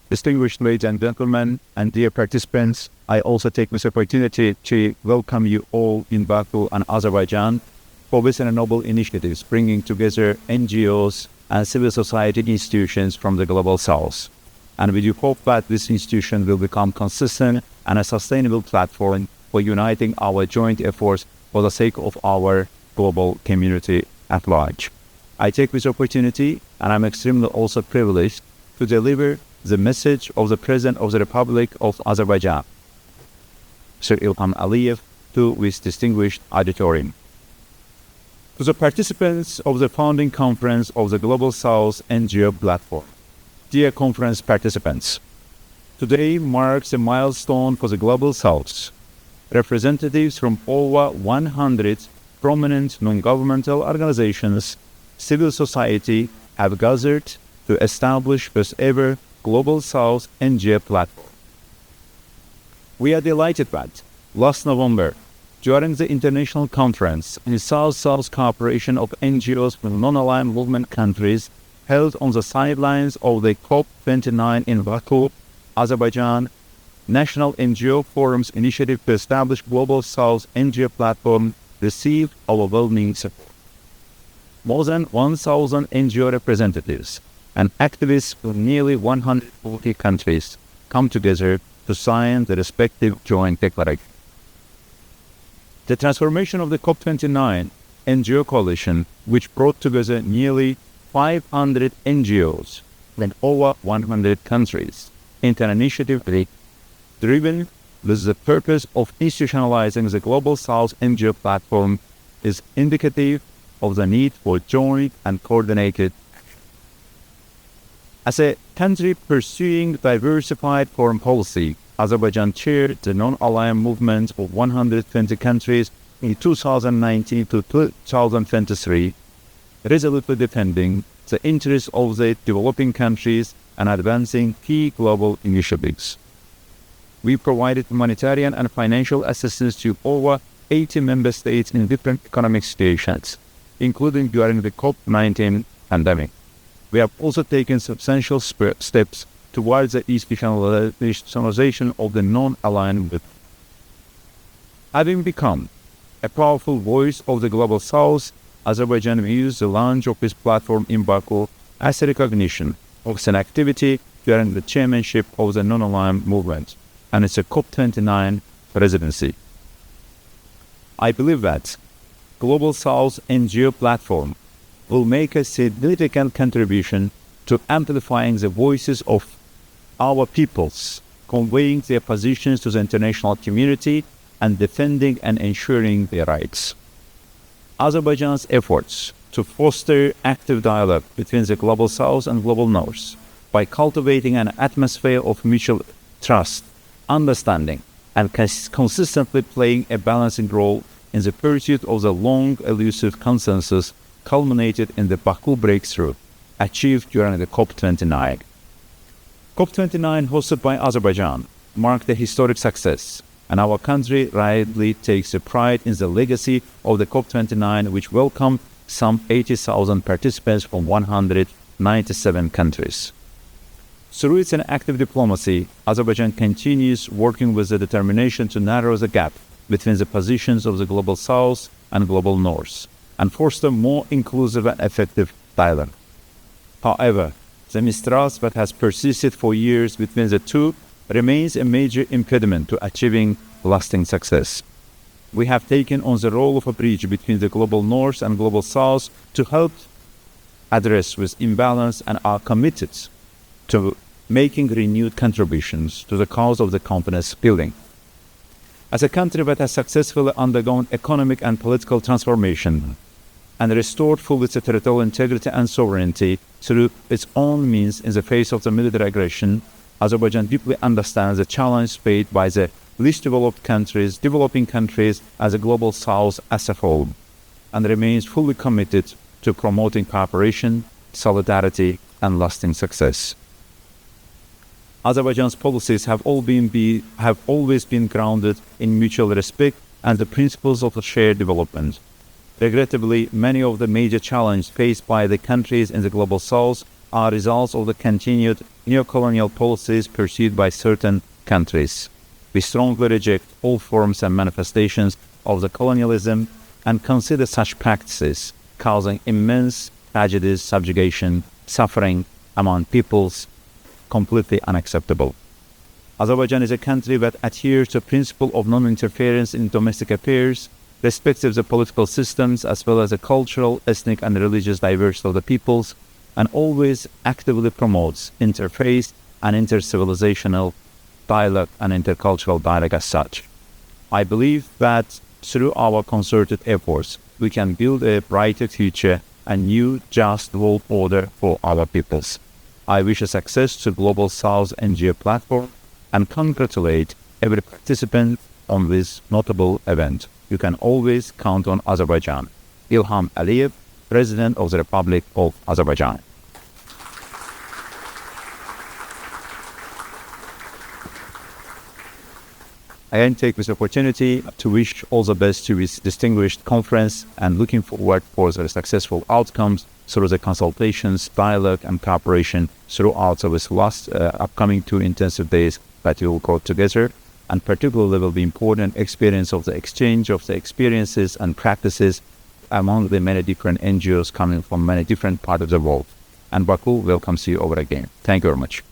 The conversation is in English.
Distinguished ladies and gentlemen, and dear participants, I also take this opportunity to welcome you all in Baku and Azerbaijan for this noble initiatives bringing together NGOs and civil society institutions from the Global South. And we do hope that this institution will become consistent and a sustainable platform for uniting our joint efforts for the sake of our global community at large. I take this opportunity, and I'm extremely also privileged to deliver the message of the President of the Republic of Azerbaijan, Sir Ilham Aliyev, to this distinguished auditorium. To the participants of the founding conference of the Global South NGO platform, dear conference participants, today marks a milestone for the Global South. Representatives from over 100 prominent non-governmental organizations, civil society have gathered to establish first ever Global South NGO platform. We are delighted that last November, during the international conference in South-South cooperation of NGOs from non-aligned movement countries held on the sidelines of the COP29 in Baku, Azerbaijan, National NGO Forum's initiative to establish Global South NGO platform received overwhelming support. More than 1,000 NGO representatives and activists from nearly 140 countries come together to sign the respective joint declaration. The transformation of the COP29 NGO coalition, which brought together nearly 500 NGOs from over 100 countries into an initiative driven with the purpose of institutionalizing the Global South NGO platform, is indicative of the need for joint and coordinated action. As a country pursuing diversified foreign policy, Azerbaijan chaired the non-aligned movement of 120 countries in 2019 to 2023, resolutely defending the interests of the developing countries and advancing key global initiatives. We provided humanitarian and financial assistance to over 80 member states in different economic situations, including during the COP19 pandemic. We have also taken substantial steps towards the institutionalization of the non-aligned movement. Having become a powerful voice of the Global South, Azerbaijan views the launch of this platform in Baku as a recognition of its activity during the chairmanship of the non-aligned movement and its COP29 presidency. I believe that Global South NGO platform will make a significant contribution to amplifying the voices of our peoples, conveying their positions to the international community, and defending and ensuring their rights. Azerbaijan's efforts to foster active dialogue between the Global South and Global North by cultivating an atmosphere of mutual trust, understanding, and consistently playing a balancing role in the pursuit of the long elusive consensus culminated in the Baku breakthrough achieved during the COP29. COP29 hosted by Azerbaijan marked a historic success, and our country rightly takes a pride in the legacy of the COP29, which welcomed some 80,000 participants from 197 countries. Through its active diplomacy, Azerbaijan continues working with the determination to narrow the gap between the positions of the Global South and Global North, and foster more inclusive and effective dialogue. However, the mistrust that has persisted for years between the two remains a major impediment to achieving lasting success. We have taken on the role of a bridge between the Global North and Global South to help address this imbalance and are committed to making renewed contributions to the cause of the continent's building. As a country that has successfully undergone economic and political transformation and restored full its territorial integrity and sovereignty through its own means in the face of the military aggression, Azerbaijan deeply understands the challenge faced by the least developed countries, developing countries as a Global South as a whole, and remains fully committed to promoting cooperation, solidarity, and lasting success. Azerbaijan's policies have always been grounded in mutual respect and the principles of shared development. Regrettably, many of the major challenges faced by the countries in the Global South are results of the continued neocolonial policies pursued by certain countries. We strongly reject all forms and manifestations of the colonialism and consider such practices causing immense tragedies, subjugation, suffering among peoples completely unacceptable. Azerbaijan is a country that adheres to the principle of non-interference in domestic affairs, respects the political systems as well as the cultural, ethnic and religious diversity of the peoples, and always actively promotes interfaith and intercivilizational dialogue and intercultural dialogue as such. I believe that through our concerted efforts, we can build a brighter future and new just world order for our peoples. I wish a success to Global South NGO platform and congratulate every participant on this notable event. You can always count on Azerbaijan. Ilham Aliyev, President of the Republic of Azerbaijan. I again take this opportunity to wish all the best to this distinguished conference and looking forward for the successful outcomes through the consultations, dialogue and cooperation throughout this last upcoming 2 intensive days that we will go together. And particularly will be important experience of the exchange of the experiences and practices among the many different NGOs coming from many different parts of the world. And Baku welcomes you over again. Thank you very much.